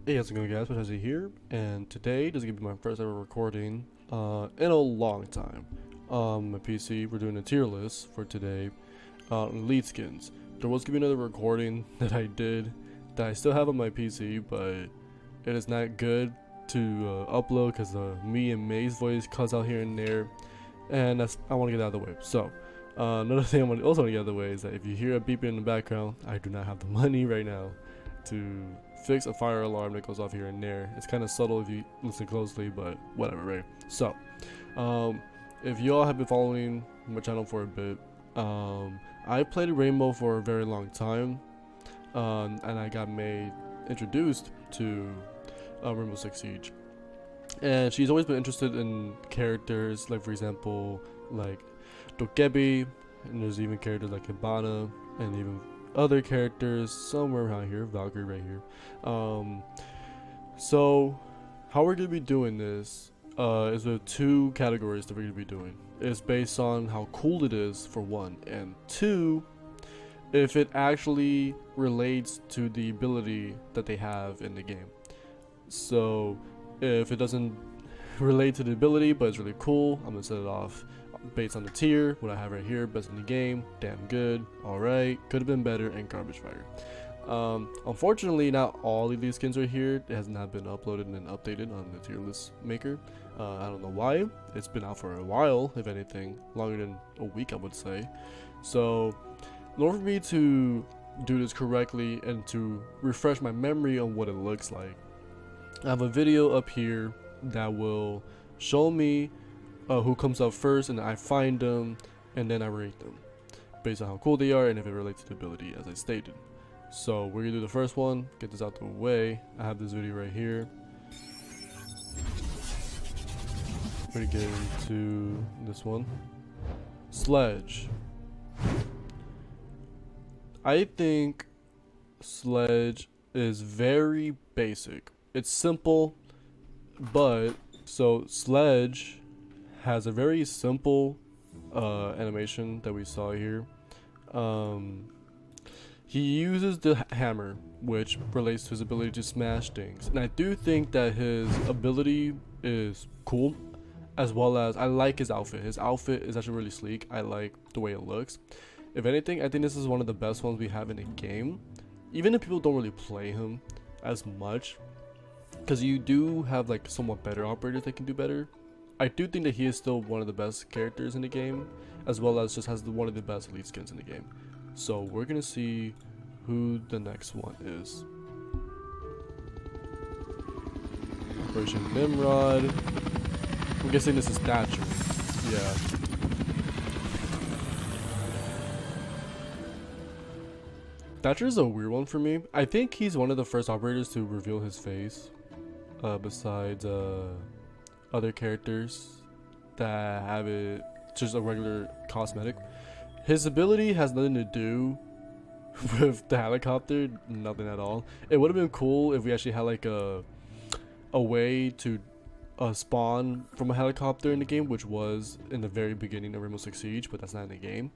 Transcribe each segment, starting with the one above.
Hey, how's it going, guys? Pachazi here, and today this is gonna be my first ever recording in a long time. My PC, we're doing a tier list for today on Elite Skins. There was gonna be another recording that I did that I still have on my PC, but it is not good to upload because me and May's voice cuts out here and there, and I want to get out of the way. So, another thing I also want to get out of the way is that if you hear a beeping in the background, I do not have the money right now to fix a fire alarm that goes off here and there. It's kind of subtle if you listen closely, but whatever, right? So, um, if y'all have been following my channel for a bit, I played Rainbow for a very long time, and I got made introduced to Rainbow Six Siege. And she's always been interested in characters, like for example, like Dokebi, and there's even characters like Hibana, and even other characters somewhere around here, Valkyrie right here. So how we're gonna be doing this is with two categories that we're gonna be doing. It's based on how cool it is for one, and two, if it actually relates to the ability that they have in the game. So if it doesn't relate to the ability but it's really cool, I'm gonna set it off based on the tier, what I have right here, best in the game, damn good, alright, could have been better, and garbage fire. Unfortunately, not all of these skins are here. It has not been uploaded and updated on the tier list maker. I don't know why. It's been out for a while, if anything, longer than a week, I would say. So, in order for me to do this correctly and to refresh my memory on what it looks like, I have a video up here that will show me who comes up first, and I find them, and then I rate them based on how cool they are and if it relates to the ability, as I stated. So we're gonna do the first one, get this out the way. I have this video right here. We're gonna get into this one. Sledge. I think Sledge is very basic. It's simple, but so Sledge has a very simple animation that we saw here. He uses the hammer, which relates to his ability to smash things, and I do think that his ability is cool, as well as I like his outfit. His outfit is actually really sleek. I like the way it looks. If anything, I think this is one of the best ones we have in a game, even if people don't really play him as much, because you do have like somewhat better operators that can do better. I do think that he is still one of the best characters in the game, as well as just has one of the best elite skins in the game. So we're gonna see who the next one is. Operation Nimrod. I'm guessing this is Thatcher. Yeah. Thatcher is a weird one for me. I think he's one of the first operators to reveal his face, besides other characters that have it just a regular cosmetic. His ability has nothing to do with the helicopter, nothing at all. It would have been cool if we actually had like a way to spawn from a helicopter in the game, which was in the very beginning of Rainbow Six Siege, but that's not in the game.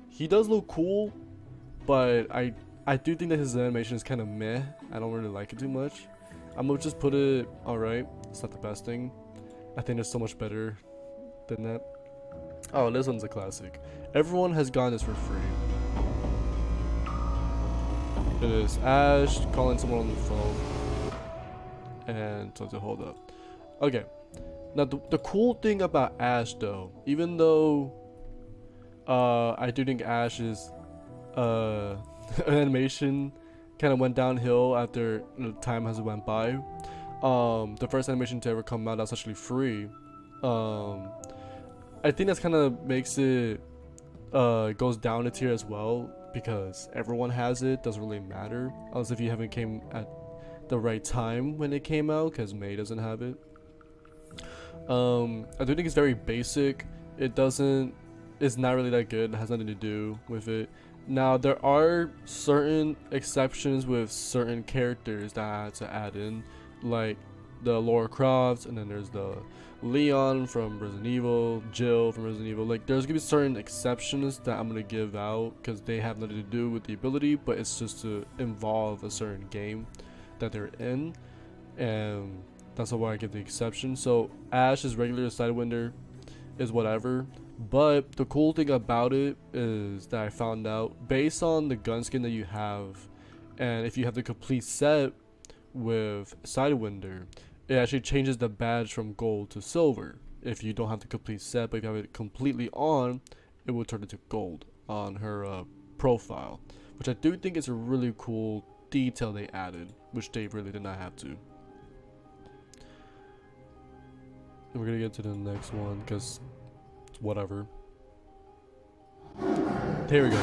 He does look cool, but I do think that his animation is kind of meh. I don't really like it too much. I'm gonna just put it alright. It's not the best thing. I think there's so much better than that. Oh, this one's a classic. Everyone has gotten this for free. It is Ash calling someone on the phone. And so to hold up. Okay. Now the cool thing about Ash though, even though I do think Ash's animation kind of went downhill after the time has went by. The first animation to ever come out that's actually free. I think that's kind of makes it goes down a tier as well, because everyone has it. Doesn't really matter unless if you haven't came at the right time when it came out, because May doesn't have it. I do think it's very basic. It's not really that good. It has nothing to do with it. Now there are certain exceptions with certain characters that I had to add in, like the Lara Croft, and then there's the Leon from Resident Evil, Jill from Resident Evil. Like there's gonna be certain exceptions that I'm gonna give out because they have nothing to do with the ability, but it's just to involve a certain game. that they're in, and that's why I give the exception. So Ash is regular, Sidewinder is whatever. But the cool thing about it is that I found out, based on the gun skin that you have, and if you have the complete set with Sidewinder, it actually changes the badge from gold to silver. If you don't have the complete set, but if you have it completely on, it will turn into gold on her profile, which I do think is a really cool detail they added, which they really did not have to. And we're gonna get to the next one because it's whatever. Here we go.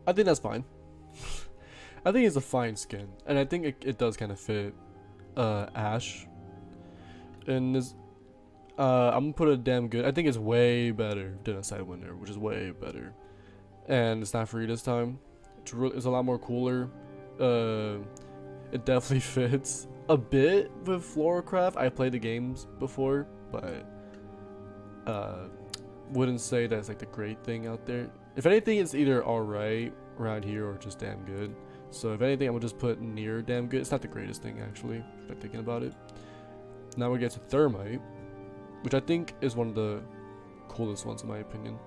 I think that's fine. I think it's a fine skin, and I think it does kind of fit Ash. And this, I'm gonna put it damn good. I think it's way better than a Sidewinder, which is way better. And it's not free this time. It's a lot more cooler. It definitely fits a bit with Floorcraft. I played the games before, but wouldn't say that's like the great thing out there. If anything, it's either alright around here or just damn good. So if anything, I would just put near damn good. It's not the greatest thing actually, if I'm thinking about it. Now we get to Thermite, which I think is one of the coolest ones in my opinion.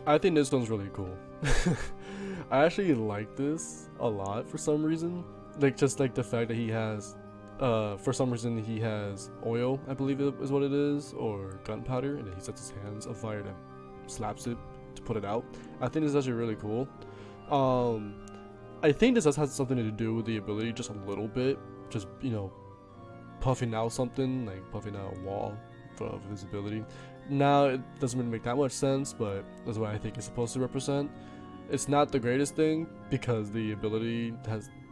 I think this one's really cool. I actually like this a lot for some reason. Like just like the fact that he has, for some reason he has oil, I believe is what it is, or gunpowder, and then he sets his hands on fire and slaps it to put it out. I think this is actually really cool. I think this has something to do with the ability just a little bit, just, you know, puffing out something, like puffing out a wall of his ability. Now it doesn't really make that much sense, but that's what I think it's supposed to represent. It's not the greatest thing because the ability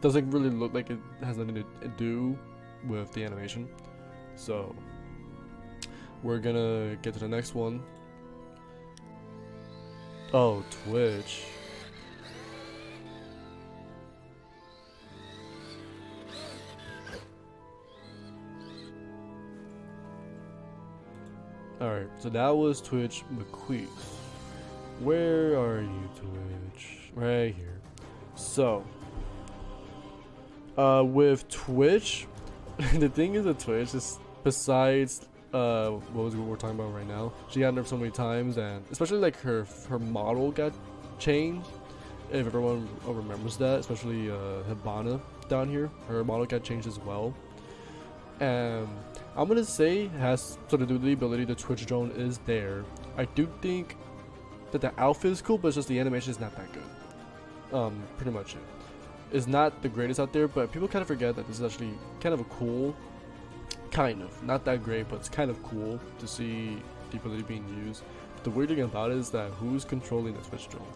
doesn't really look like it has anything to do with the animation. So we're gonna get to the next one. Oh, Twitch. Alright, so that was Twitch McQueef. Where are you, Twitch? Right here. So, with Twitch, the thing is with Twitch is, besides what we're talking about right now, she got nerfed so many times, and especially like her model got changed. If everyone remembers that, especially Hibana down here, her model got changed as well. And I'm gonna say it has sort of to do with the ability the Twitch drone is there. I do think that the outfit is cool, but it's just the animation is not that good. Pretty much it. It's not the greatest out there, but people kind of forget that this is actually kind of a cool, kind of, not that great, but it's kind of cool to see the ability being used. The weird thing about it is that who's controlling the Twitch drone?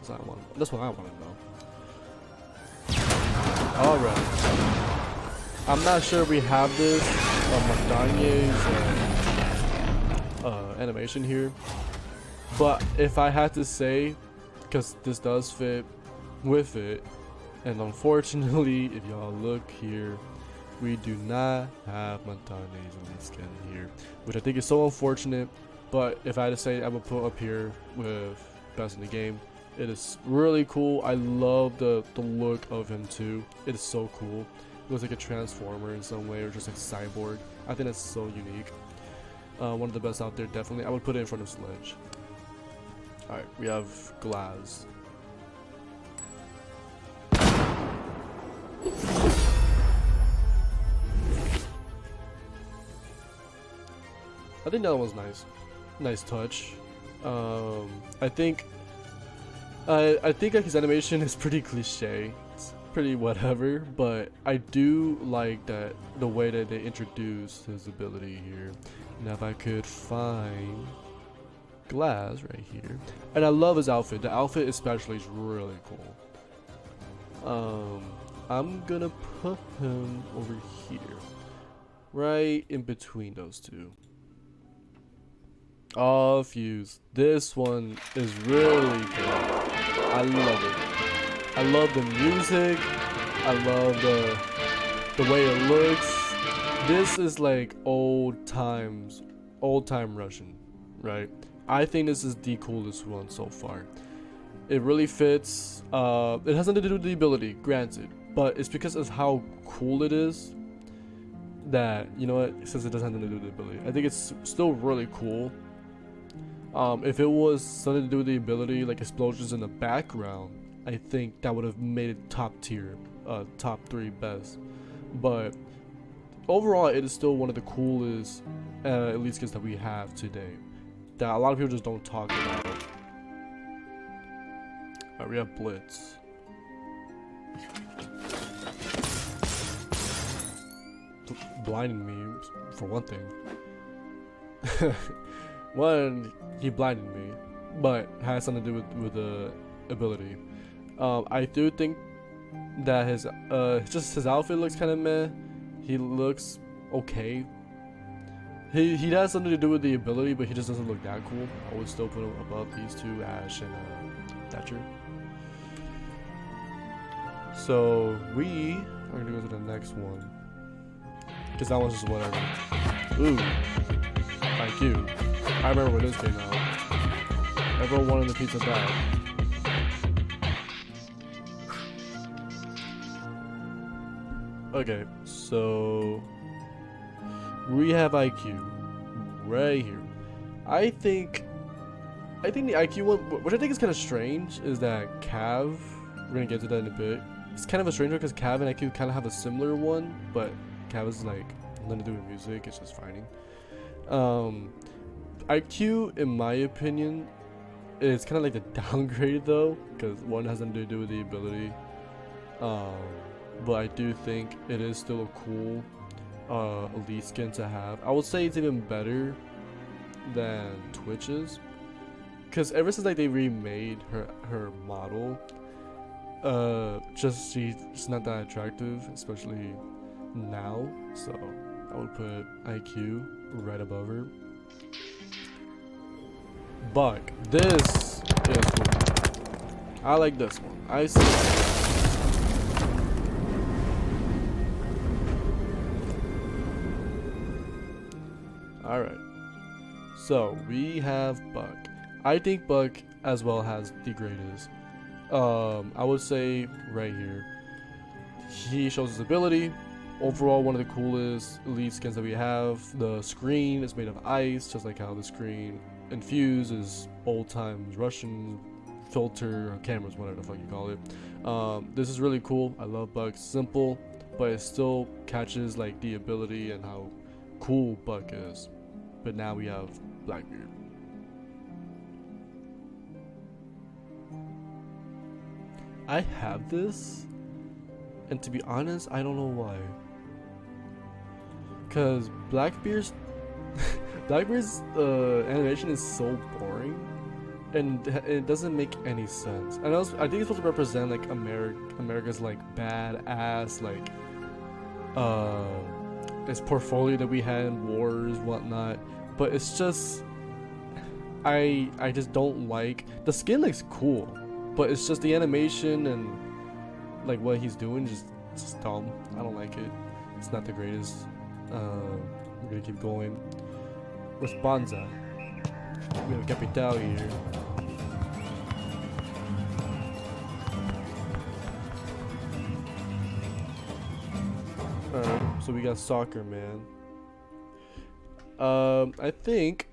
That's what I want to know. Alright. I'm not sure we have this Montanye's animation here, but if I had to say, because this does fit with it, and unfortunately, if y'all look here, we do not have Montanye's elite skin here, which I think is so unfortunate. But if I had to say, I would put up here with best in the game. It is really cool. I love the look of him too. It is so cool. It looks like a transformer in some way, or just like cyborg. I think that's so unique. One of the best out there, definitely. I would put it in front of Sledge. Alright, we have Glaz. I think that one's nice. Nice touch. I think like his animation is pretty cliche. It's pretty whatever, but I do like that the way that they introduced his ability here. Now if I could find Glaz right here. And I love his outfit. The outfit especially is really cool. I'm gonna put him over here. Right in between those two. Oh, Fuse. This one is really good. I love it. I love the music. I love the way it looks. This is like old time Russian, right? I think this is the coolest one so far. It really fits. It has nothing to do with the ability, granted, but it's because of how cool it is that, you know what, since it doesn't have nothing to do with the ability, I think it's still really cool. If it was something to do with the ability, like explosions in the background, I think that would have made it top tier, top 3 best. But overall, it is still one of the coolest elite skins that we have today, that a lot of people just don't talk about. Alright, we have Blitz. Blinding me, for one thing. One, he blinded me, but has something to do with the ability. I do think that his outfit looks kind of meh. He looks okay. He has something to do with the ability, but he just doesn't look that cool. I would still put him above these two, Ash and Thatcher. So we are gonna go to the next one, because that one's just whatever. Ooh, IQ. I remember when this came out. Everyone wanted the pizza bag. Okay, so we have IQ right here. I think the IQ one, which I think is kind of strange, is that Cav. We're gonna get to that in a bit. It's kind of a strange one because Cav and IQ kind of have a similar one, but Cav is like nothing to do with music. It's just fighting. IQ, in my opinion, is kind of like the downgrade though, because one has nothing to do with the ability. But I do think it is still a cool elite skin to have. I would say it's even better than Twitch's, because ever since like they remade her model, she's not that attractive, especially now. So I would put IQ right above her. Buck, this is cool. I like this one. I see. Alright, so we have Buck. I think Buck as well has the greatest. I would say right here, he shows his ability. Overall, one of the coolest elite skins that we have. The screen is made of ice, just like how the screen infused is old times Russian filter or cameras, whatever the fuck you call it. This is really cool. I love Buck. Simple, but it still catches like the ability and how cool Buck is. But now we have Blackbeard. I have this, and to be honest, I don't know why. Cause Blackbeard's animation is so boring, and it doesn't make any sense. And I think it's supposed to represent like America's like badass like this portfolio that we had in wars, whatnot. But it's just I just don't like the skin. Looks cool, but it's just the animation and like what he's doing just dumb. I don't like it. It's not the greatest. We're gonna keep going. Responsa. We have Capital here. Alright, so we got Soccer Man. I think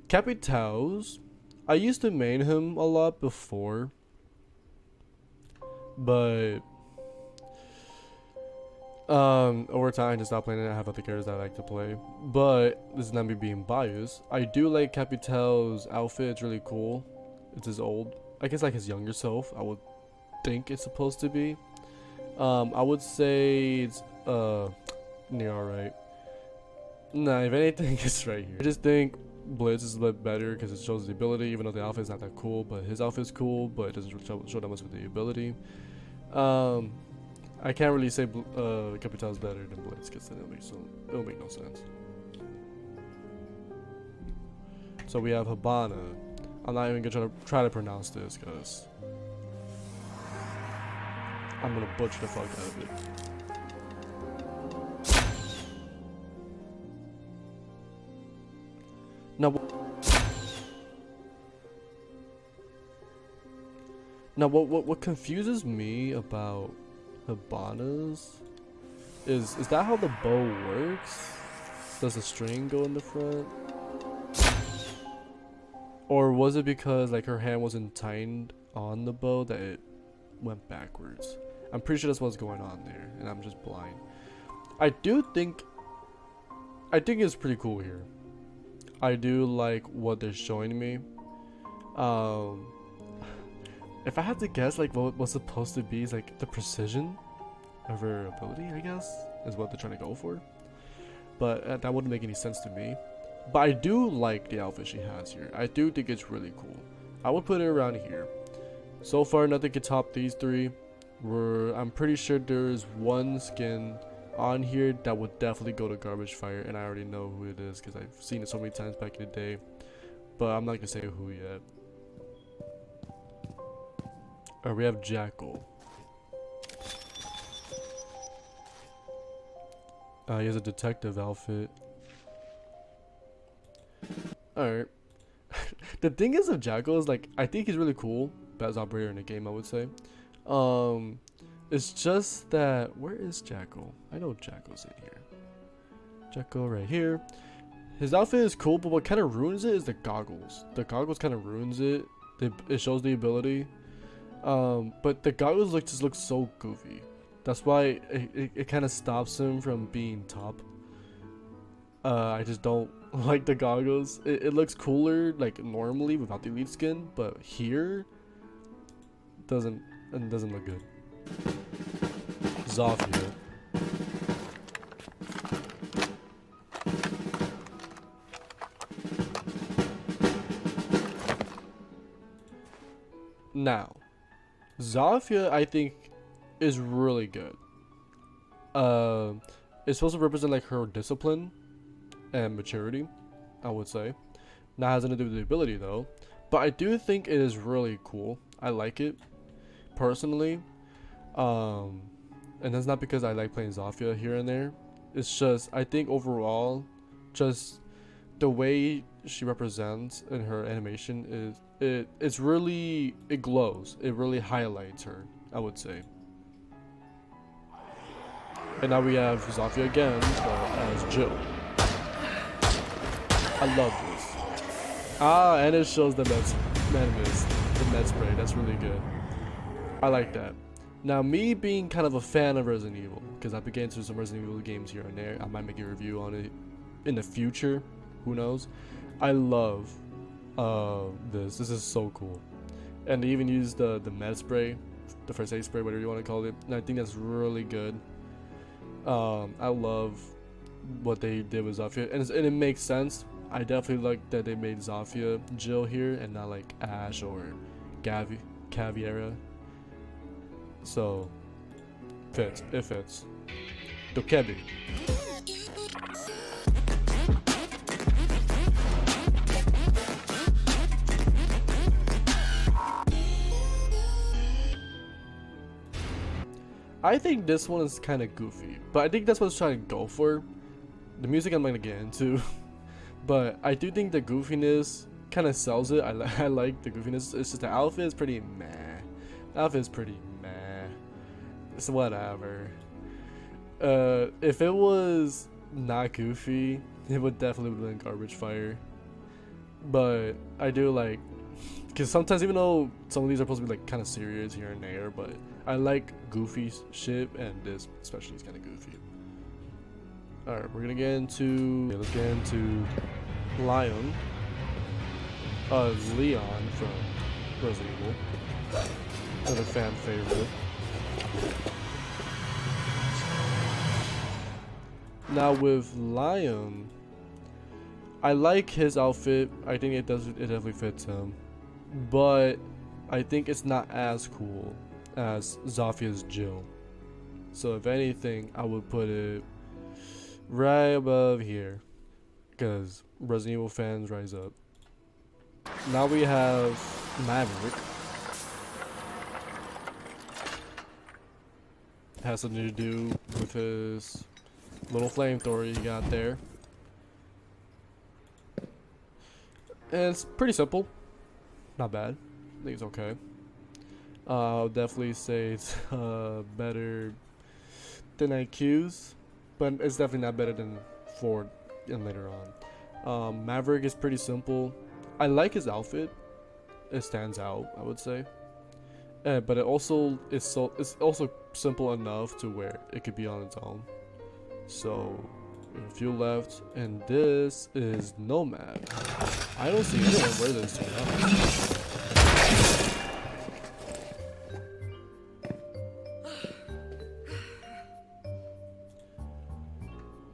Capitals, I used to main him a lot before, but over time I just stopped playing it. I have other characters that I like to play, but this is not me being biased. I do like Capital's outfit. It's really cool. It's his old, I guess like his younger self, I would think it's supposed to be. I would say it's near alright. Nah, if anything, it's right here. I just think Blitz is a bit better because it shows the ability, even though the outfit is not that cool, but his outfit is cool, but it doesn't show that much of the ability. I can't really say Capital is better than Blitz because it'll make no sense. So we have Habana. I'm not even gonna try to pronounce this because I'm gonna butcher the fuck out of it. Now what confuses me about Hibana's is that how the bow works? Does the string go in the front? Or was it because like her hand wasn't tightened on the bow that it went backwards? I'm pretty sure that's what's going on there, and I'm just blind. I think it's pretty cool here. I do like what they're showing me. If I had to guess, like what was supposed to be is like the precision of her ability, I guess, is what they're trying to go for. But that wouldn't make any sense to me. But I do like the outfit she has here. I do think it's really cool. I would put it around here. So far, nothing can top these three. I'm pretty sure there's one skin on here that would definitely go to Garbage Fire, and I already know who it is because I've seen it so many times back in the day. But I'm not gonna say who yet. Alright, we have Jackal. He has a detective outfit. Alright. The thing is of Jackal is like, I think he's really cool. Best operator in the game, I would say. It's just that, where is Jackal? I know Jackal's in here. Jackal right here. His outfit is cool, but what kind of ruins it is the goggles. The goggles kind of ruins it. It shows the ability. But the goggles just look so goofy. That's why it kind of stops him from being top. I just don't like the goggles. It looks cooler like normally without the elite skin, but here doesn't look good. Zofia. Now, Zofia I think is really good. It's supposed to represent like her discipline and maturity, I would say. Not has anything to do with the ability though, but I do think it is really cool. I like it personally, and that's not because I like playing Zofia here and there. It's just I think overall, just the way she represents in her animation is it glows. It really highlights her, I would say. And now we have Zofia again, but as Jill. I love this. And it shows the med spray. That's really good. I like that. Now, me being kind of a fan of Resident Evil, because I've been getting into some Resident Evil games here and there. I might make a review on it in the future. Who knows? I love this. This is so cool. And they even use the med spray, the first aid spray, whatever you want to call it. And I think that's really good. I love what they did with Zofia, and it makes sense. I definitely like that they made Zofia Jill here and not like Ash or Caviera. So fits. It fits. Dokebi. I think this one is kind of goofy, but I think that's what it's trying to go for. The music I'm not gonna get into, but I do think the goofiness kind of sells it. I like the goofiness. It's just the outfit is pretty meh. The outfit is pretty meh. It's whatever. If it was not goofy, it would definitely have been Garbage Fire. But I do like, because sometimes even though some of these are supposed to be like kind of serious here and there, but I like goofy shit, and this especially is kind of goofy. Alright, we're gonna get into, let's get into Leon from Resident Evil. Another fan favorite. Now with Leon, I like his outfit. I think it definitely fits him, but I think it's not as cool as Zofia's Jill. So if anything, I would put it right above here, because Resident Evil fans rise up. Now we have Maverick. has something to do with his little flamethrower he got there. And it's pretty simple. Not bad. I think it's okay. I'll definitely say it's better than IQ's, but it's definitely not better than Ford and later on. Maverick is pretty simple. I like his outfit. It stands out, I would say. But it also is it's also simple enough to where it could be on its own. So a few left, and this is Nomad. I don't see anyone wear this to be honest.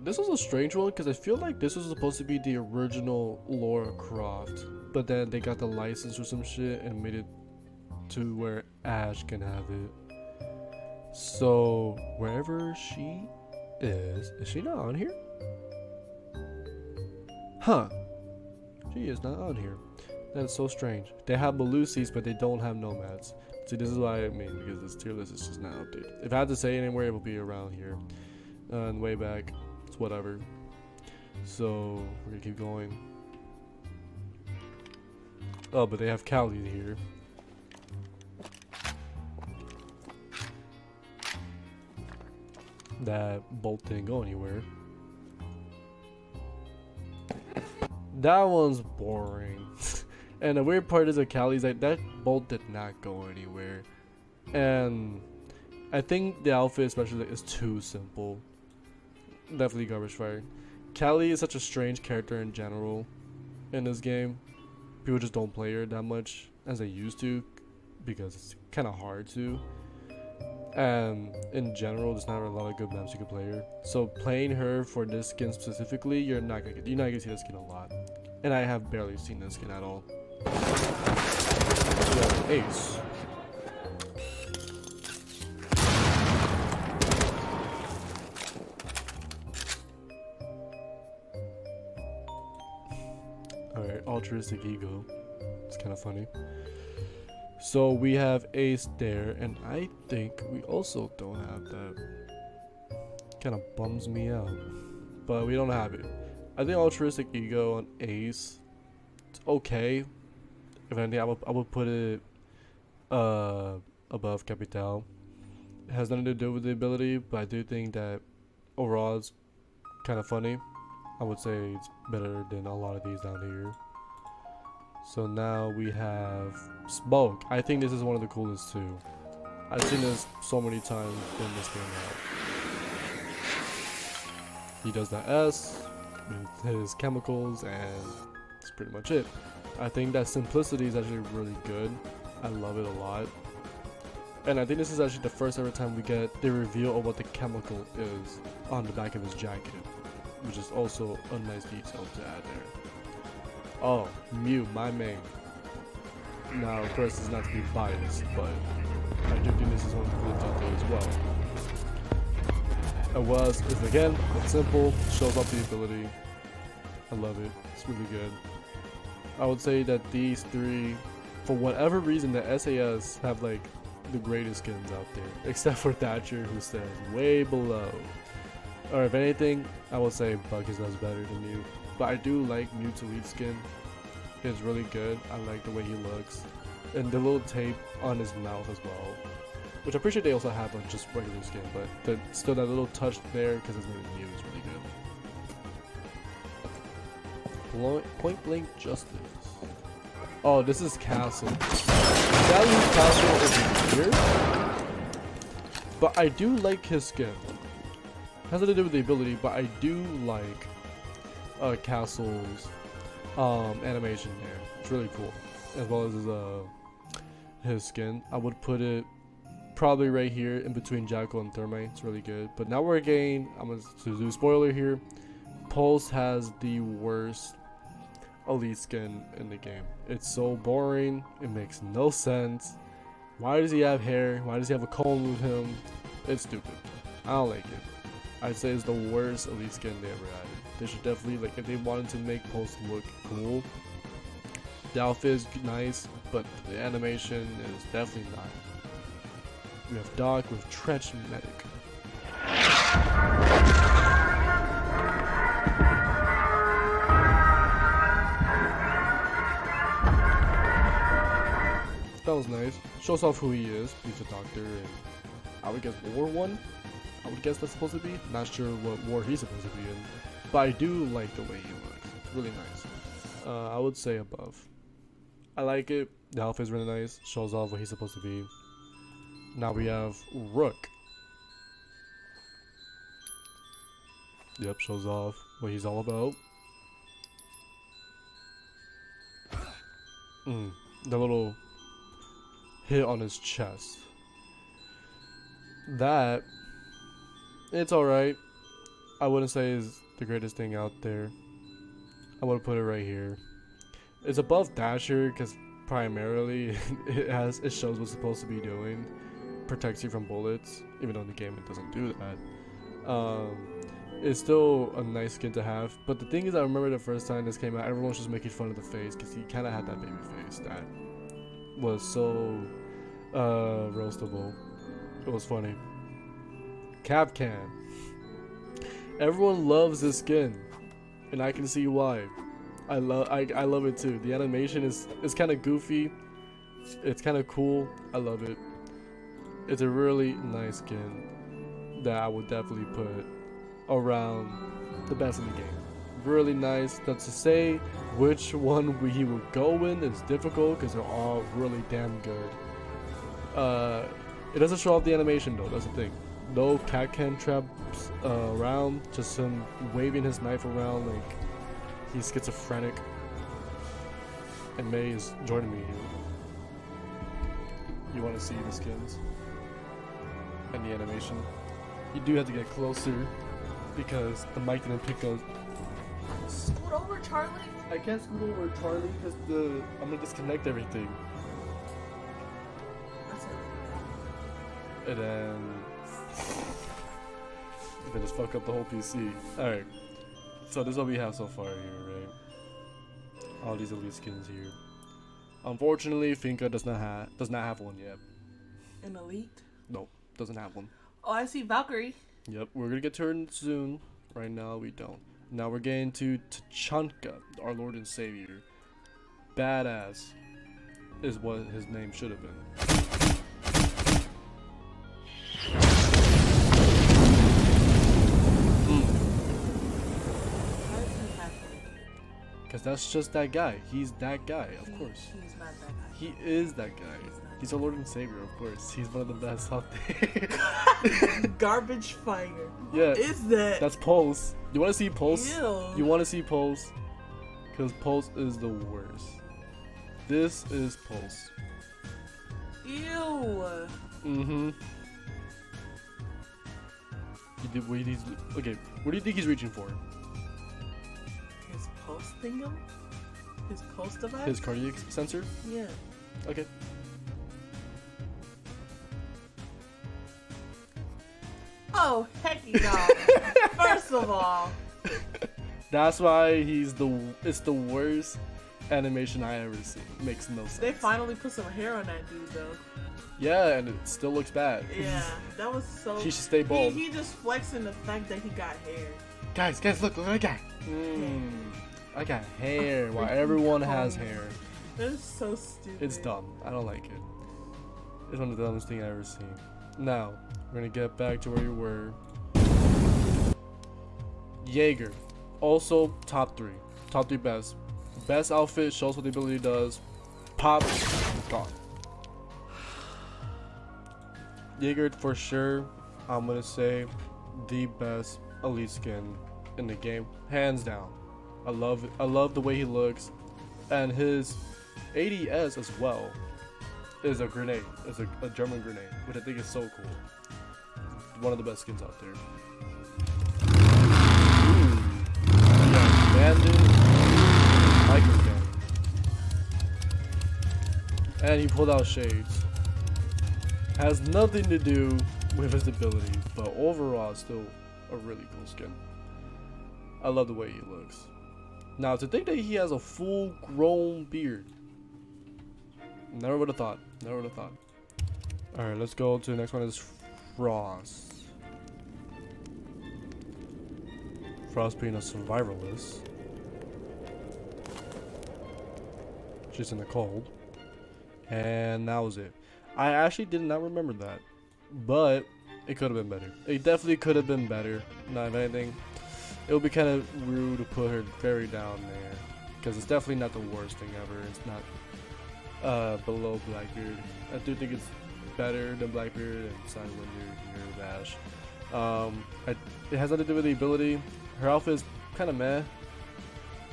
This was a strange one because I feel like this was supposed to be the original Lara Croft, but then they got the license or some shit and made it to where Ash can have it. So wherever she is she not on here? Huh. She is not on here. That's so strange. They have Melusis, but they don't have Nomads. See, this is what I mean, because this tier list is just not updated. If I had to say anywhere, it would be around here. And way back. It's whatever. So, we're gonna keep going. Oh, but they have Callie here. That bolt didn't go anywhere. That one's boring. And the weird part is that Callie's like, that bolt did not go anywhere. And I think the outfit especially is too simple. Definitely garbage fire. Callie is such a strange character in general in this game. People just don't play her that much as they used to because it's kind of hard to. And in general, there's not a lot of good maps you can play her. So playing her for this skin specifically, you're not gonna see this skin a lot. And I have barely seen this skin at all. So, Ace. Alright, altruistic ego. It's kind of funny. So we have Ace there, and I think we also don't have that. Kind of bums me out, but we don't have it. I think altruistic ego on Ace, it's okay. If anything, I would put it above Capital. It has nothing to do with the ability, but I do think that overall it's kind of funny. I would say it's better than a lot of these down here. So now we have Smoke. I think this is one of the coolest too. I've seen this so many times in this game out. He does that S with his chemicals, and that's pretty much it. I think that simplicity is actually really good. I love it a lot. And I think this is actually the first ever time we get the reveal of what the chemical is on the back of his jacket, which is also a nice detail to add there. Oh, Mew, my main. Now, of course, it's not to be biased, but I do think this is one of the cool details as well. Is again, it's simple, shows off the ability. I love it, it's really good. I would say that these three, for whatever reason, the SAS have like the greatest skins out there, except for Thatcher, who stands way below. Or if anything, I would say Buckets does better than Mew. But I do like Mew to lead skin. It's really good. I like the way he looks. And the little tape on his mouth as well. Which I'm pretty sure they also have on just regular skin. But still that little touch there, because his name is Mew, is really good. Point Blank Justice. Oh, this is Castle. Sally's Castle is weird. But I do like his skin. Has nothing to do with the ability, but I do like Castle's animation there. It's really cool, as well as his skin. I would put it probably right here in between Jackal and Thermite. It's really good. But now we're getting, I'm going to do a spoiler here. Pulse has the worst elite skin in the game. It's so boring. It makes no sense. Why does he have hair? Why does he have a comb with him? It's stupid. I don't like it. I'd say it's the worst elite skin they ever added. They should definitely, like, if they wanted to make Pulse look cool, the outfit is nice, but the animation is definitely not. We have Doc with Trench Medic. That was nice. Shows off who he is. He's a doctor, and I would guess War 1? I would guess that's supposed to be. Not sure what war he's supposed to be in. But I do like the way he looks. It's really nice. I would say above. I like it. The outfit is really nice. Shows off what he's supposed to be. Now we have Rook. Yep, shows off what he's all about. The little hit on his chest. That, it's alright. I wouldn't say is the greatest thing out there. I would put it right here. It's above Dasher because primarily it shows what's supposed to be doing. Protects you from bullets, even though in the game it doesn't do that. It's still a nice skin to have, but the thing is, I remember the first time this came out, everyone was just making fun of the face because he kind of had that baby face that was so roastable. It was funny. Kapkan. Everyone loves this skin, and I can see why. I love it too. The animation is kind of goofy. It's kind of cool. I love it. It's a really nice skin that I would definitely put around the best in the game. Really nice. But to say which one he would go in is difficult because they're all really damn good. It doesn't show off the animation though. That's the thing. No Kapkan traps around. Just him waving his knife around like he's schizophrenic. And May is joining me here. You want to see the skins and the animation? You do have to get closer because the mic didn't pick up. Scoot over, Charlie. I can't scoot over Charlie because I'm gonna disconnect everything. And then just fuck up the whole PC. Alright. So this is what we have so far here, right? All these elite skins here. Unfortunately, Finka does not have one yet. An elite? Nope, doesn't have one. Oh, I see Valkyrie. Yep, we're gonna get to her soon. Right now, we don't. Now we're getting to Tachanka, our Lord and Savior. Badass is what his name should have been. Because that's just that guy. He's that guy, of course. He's not that guy. He is that guy. He's our Lord and Savior, of course. He's one of the best out there. Garbage fire. Yeah. What is that? That's Pulse. You want to see Pulse? Ew. You want to see Pulse? Because Pulse is the worst. This is Pulse. Ew. Mm-hmm. Okay, what do you think he's reaching for? His pulse thingum? His pulse device? His cardiac sensor? Yeah. Okay. Oh, heck no. First of all. That's why it's the worst animation I ever seen. Makes no sense. They finally put some hair on that dude though. Yeah, and it still looks bad. Yeah, that was so. He should stay bald. He just flexing the fact that he got hair. Guys, look what I got. I got hair while everyone has hair. That is so stupid. It's dumb. I don't like it. It's one of the dumbest things I've ever seen. Now, we're gonna get back to where we were. Jaeger. Also, top 3. Top 3 best. Best outfit, shows what the ability does. Pop, gone. Jaeger for sure, I'm gonna say the best elite skin in the game, hands down. I love the way he looks, and his ADS as well is a grenade. It's a German grenade, which I think is so cool. One of the best skins out there. Ooh. Yeah, bandit, micro cannon, and he pulled out shades. Has nothing to do with his ability, but overall still a really cool skin. I love the way he looks. Now to think that he has a full grown beard, never would have thought. Alright, let's go to the next one is Frost. Frost being a survivalist. She's in the cold. And that was it. I actually did not remember that. But it could have been better. It definitely could have been better. Not if anything. It would be kind of rude to put her very down there. Because it's definitely not the worst thing ever. It's not below Blackbeard. I do think it's better than Blackbeard and Sidewinder, Bash. It has nothing to do with the ability. Her outfit is kind of meh.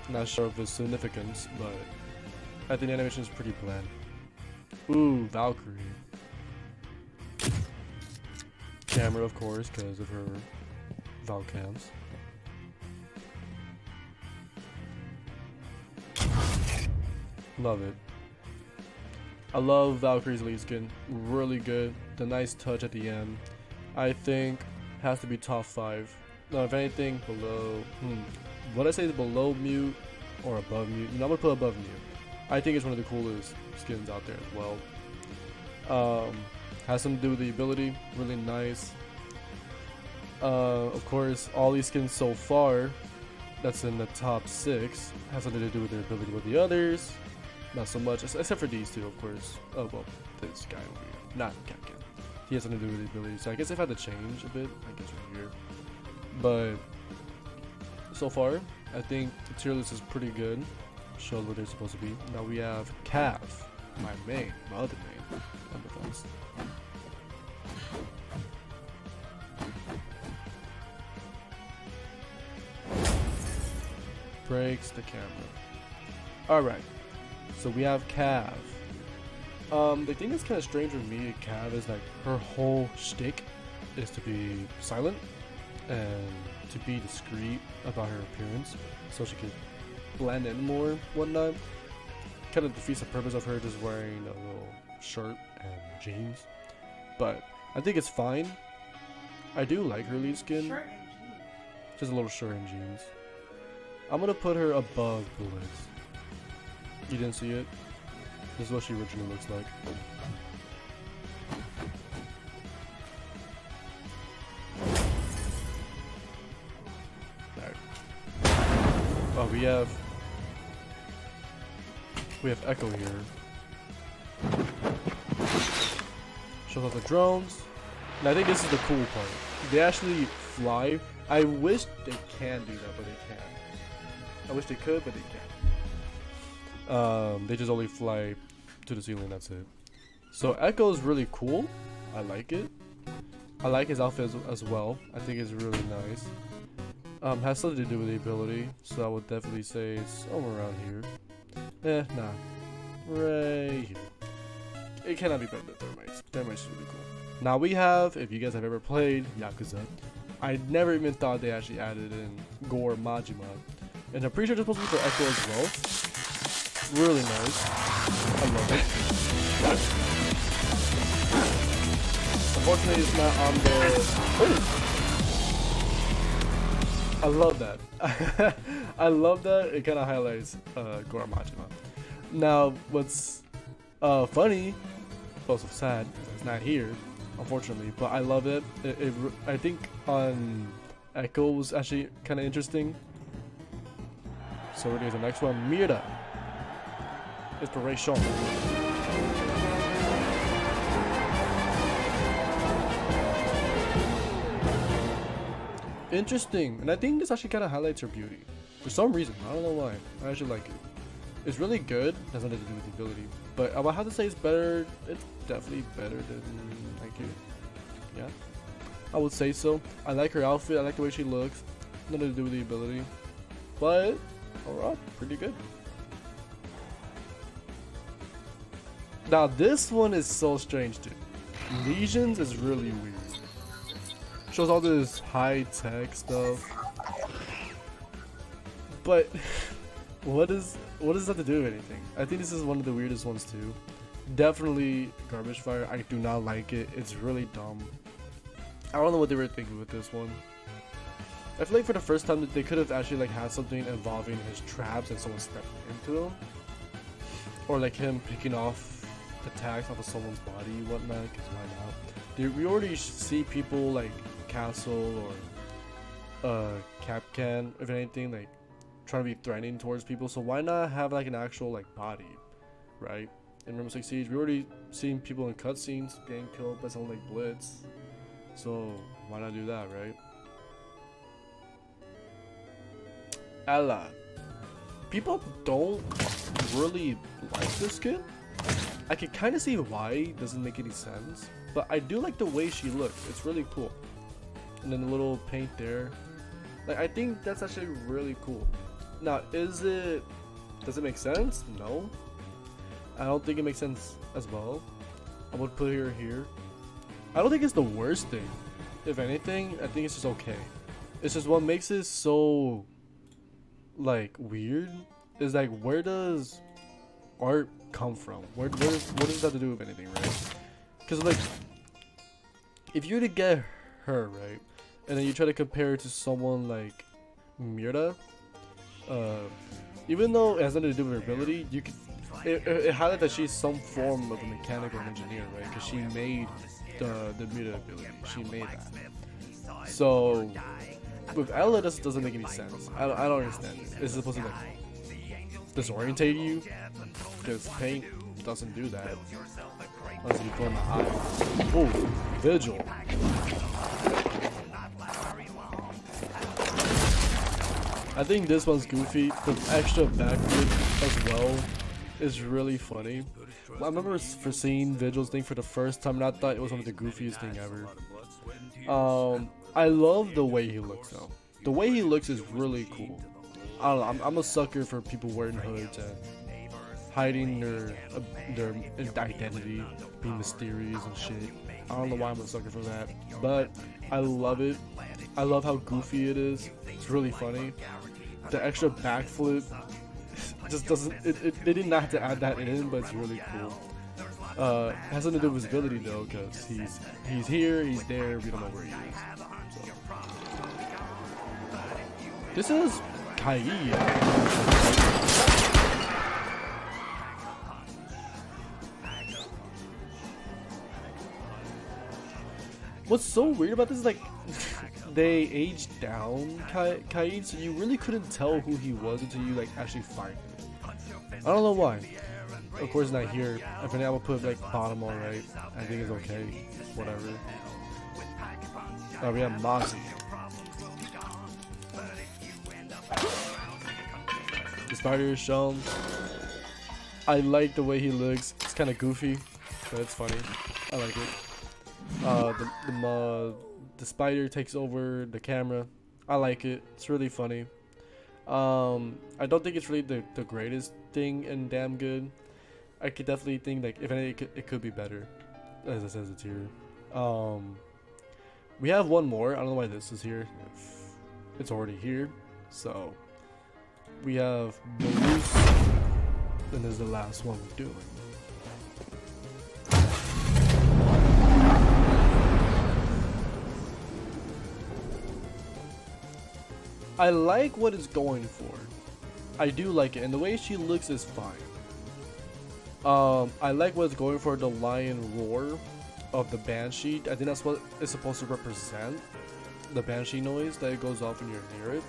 Not sure of its significance, but I think the animation is pretty bland. Ooh, Valkyrie. Camera, of course, because of her Valcams. Love it. I love Valkyrie's lead skin. Really good. The nice touch at the end. I think has to be top 5. No, if anything, below. What I say is below Mute or above Mute. I'm gonna put above Mute. I think it's one of the coolest skins out there as well. Has something to do with the ability. Really nice. Of course, all these skins so far, that's in the top 6, has something to do with their ability with the others. Not so much, except for these two, of course. Oh, well, this guy over here. Not Capcan. He has something to do with the ability, so I guess if I had to change a bit, I guess right here. But, so far, I think the tier list is pretty good. Shows what they're supposed to be. Now we have Cav, my other main, on defense. Breaks the camera. Alright. So we have Cav. The thing that's kind of strange with me, Cav, is like her whole shtick is to be silent and to be discreet about her appearance, so she can blend in more, whatnot. Kind of defeats the purpose of her just wearing a little shirt and jeans. But I think it's fine. I do like her lead skin. Shirt and jeans. Just a little shirt and jeans. I'm gonna put her above Blitz. You didn't see it? This is what she originally looks like. Alright. Oh, we have Echo here. Shows off the drones. And I think this is the cool part. They actually fly. I wish they can do that, but they can't. I wish they could, but they can't. They just only fly to the ceiling, that's it. So Echo is really cool. I like it. I like his outfit as well. I think it's really nice. Has something to do with the ability, so I would definitely say it's somewhere around here. Nah. Right here. It cannot be better than Thermites. Thermites is really cool. Now we have, if you guys have ever played Yakuza, I never even thought they actually added in Gore Majima. And I'm pretty sure it's supposed to be for Echo as well. Really nice. I love it. Unfortunately, it's not on the... I love that. I love that. It kind of highlights Gore Majima. Now, what's funny, also sad, it's not here, unfortunately, but I love it. I think on Echo was actually kind of interesting. So here's the next one, Mira. Inspiration. Interesting, and I think this actually kind of highlights her beauty. For some reason, I don't know why. I actually like it. It's really good. Has nothing to do with the ability, but I would have to say it's better. It's definitely better than IQ. Yeah, I would say so. I like her outfit. I like the way she looks. Nothing to do with the ability, but overall, pretty good. Now this one is so strange too. Legions is really weird. Shows all this high-tech stuff, but what does that have to do with anything? I think this is one of the weirdest ones too. Definitely Garbage Fire. I do not like it. It's really dumb. I don't know what they were thinking with this one. I feel like for the first time that they could have actually like had something involving his traps and someone stepping into him, or like him picking off attacks off of someone's body and whatnot, because why not? Dude, we already see people like Castle or Capcan, if anything, like trying to be threatening towards people, so why not have like an actual like body, right? In Rainbow Six Siege, we already seen people in cutscenes getting killed by someone like Blitz, so why not do that, right? Ella. People don't really like this skin. I can kind of see why it doesn't make any sense, but I do like the way she looks. It's really cool. And then the little paint there, like I think that's actually really cool. Now, does it make sense? No, I don't think it makes sense as well. I would put her here. I don't think it's the worst thing. If anything, I think it's just okay. It's just what makes it so like weird is like, where does art come from? What does that have to do with anything, right? Because like, if you were to get her right, and then you try to compare it to someone like Mira, even though it has nothing to do with her ability, you could it highlights that she's some form of a mechanical engineer, right? Because she made the Mira ability, she made that. So with Ella, this doesn't make any sense. I don't understand it. It's supposed to like disorientate you, because paint doesn't do that unless you put in the eye. Oh, Vigil. I think this one's goofy. The extra backflip as well is really funny. I remember for seeing Vigil's thing for the first time, and I thought it was one of the goofiest thing ever. I love the way he looks though. The way he looks is really cool. I don't know. I'm a sucker for people wearing hoods and hiding their identity, being mysterious and shit. I don't know why I'm a sucker for that, but I love it. I love how goofy it is. It's really funny. The extra backflip just doesn't. They did not have to add that in, but it's really cool. It has something to do with his ability though, because he's here, he's there. We don't know where he is. So. This is Kai. What's so weird about this is like they aged down Kaid, so you really couldn't tell who he was until you like actually find him. I don't know why. Of course not here. If I will put like bottom all right. I think it's okay. Whatever. We have Moxie. The spider is shown. I like the way he looks. It's kind of goofy, but it's funny. I like it. The spider takes over the camera. I like it. It's really funny. I don't think it's really the greatest thing and damn good. I could definitely think like if anything it could be better, as it says it's here. We have one more. I don't know why this is here. It's already here. So we have Malus, and this is the last one we're doing. I like what it's going for. I do like it, and the way she looks is fine. I like what it's going for, the lion roar of the Banshee. I think that's what it's supposed to represent. The Banshee noise that it goes off when you're near it.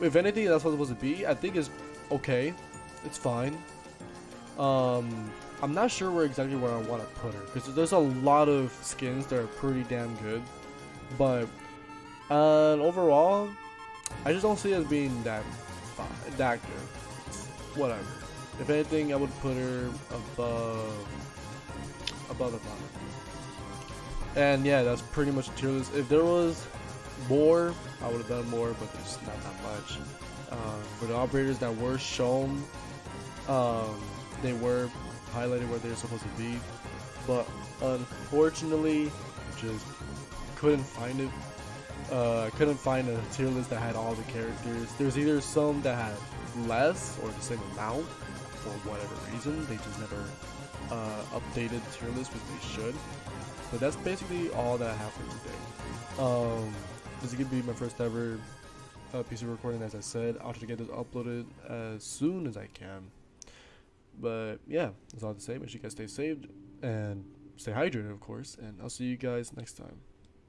If anything, that's what it's supposed to be. I think it's okay. It's fine. I'm not sure where exactly where I want to put her, because there's a lot of skins that are pretty damn good. But overall, I just don't see it as being that good. Whatever. If anything, I would put her above the bottom. And yeah, that's pretty much a tier list. If there was more, I would have done more, but there's not that much. For the operators that were shown, they were highlighted where they're supposed to be, but unfortunately, just couldn't find it. I couldn't find a tier list that had all the characters. There's either some that had less or the same amount for whatever reason. They just never updated the tier list, which they should. But that's basically all that I have for today. This is going to be my first ever PC recording, as I said. I'll try to get this uploaded as soon as I can. But yeah, that's all I have to say. Make sure you guys stay saved and stay hydrated, of course. And I'll see you guys next time.